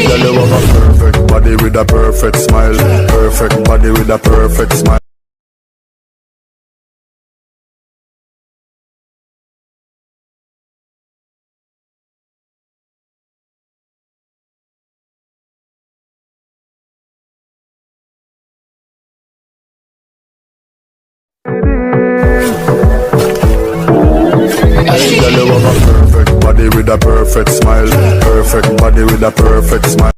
Girl, you have a perfect body with a perfect smile. Perfect body with a perfect smile. Girl, you have a perfect body with a perfect smile. Perfect body with a perfect smile.